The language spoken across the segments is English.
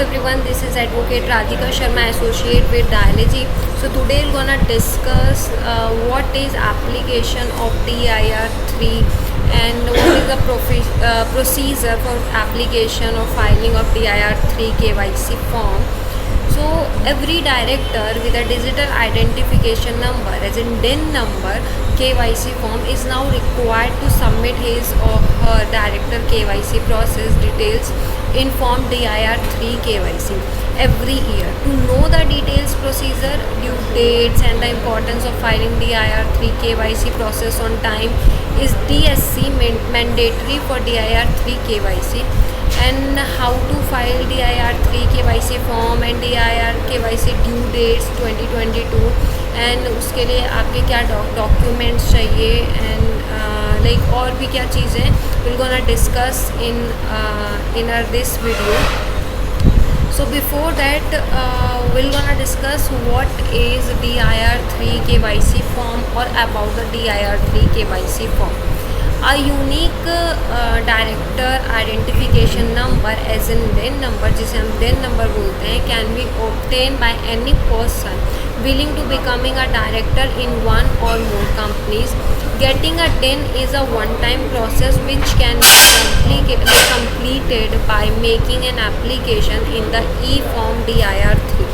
everyone, this is Advocate Radhika Sharma, Associate with Dialogy. So today we're gonna discuss what is application of DIR 3 and what is the procedure for application or filing of DIR 3 KYC form. So every director with a digital identification number, as in DIN number, KYC form is now required to submit his or her director KYC process details in form DIR 3 KYC every year. To know the details, procedure, due dates and the importance of filing DIR 3 KYC process on time is DSC mandatory for DIR 3 KYC, and how to file DIR 3 KYC form and DIR KYC due dates 2022 and उसके लिए आपके क्या documents चाहिए and like और भी क्या चीज़ें will gonna discuss in this video. So before that, we're gonna discuss what is DIR 3 KYC form or about the DIR 3 KYC form. A unique director identification number, as in DIN number, जिसे हम DIN number बोलते हैं, can be obtained by any person willing to becoming a director in one or more companies. Getting a DIN is a one-time process which can be completed by making an application in the e-form DIR 3.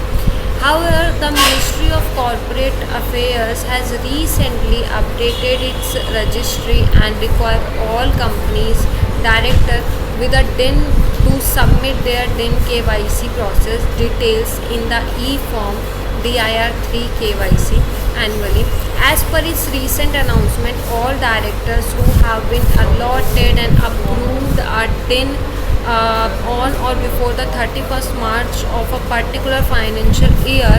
However, the Ministry of Corporate Affairs has recently updated its registry and require all companies director with a DIN to submit their DIN KYC process details in the e-form DIR 3 KYC annually. As per its recent announcement, all directors who have been allotted and approved a DIN on or before the 31st March of a particular financial year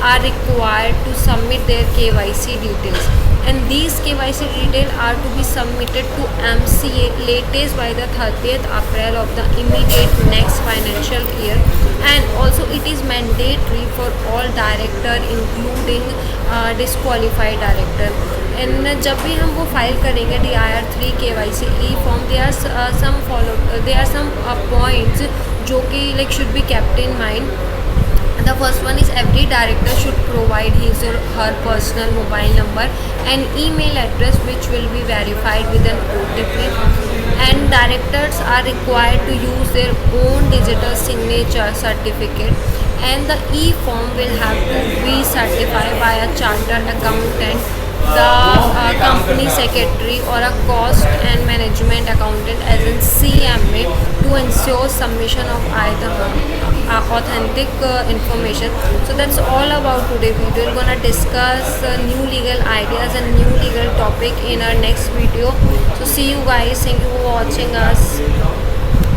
are required to submit their KYC details, and these KYC details are to be submitted to MCA latest by the 30th April of the immediate next financial year. And also it is mandatory for all director including disqualified director. And जब भी हम वो file करेंगे DIR 3 KYC e form, they are some points जो कि like should be kept in mind. The first one is every director should provide his or her personal mobile number and email address which will be verified with an OTP, and directors are required to use their own digital signature certificate, and the e-form will have to be certified by a chartered accountant, the company secretary or a cost and management accountant, as in CMA, to ensure submission of either authentic information. So that's all about today video. We're gonna discuss new legal ideas and new legal topic in our next video. So see you guys. Thank you for watching us.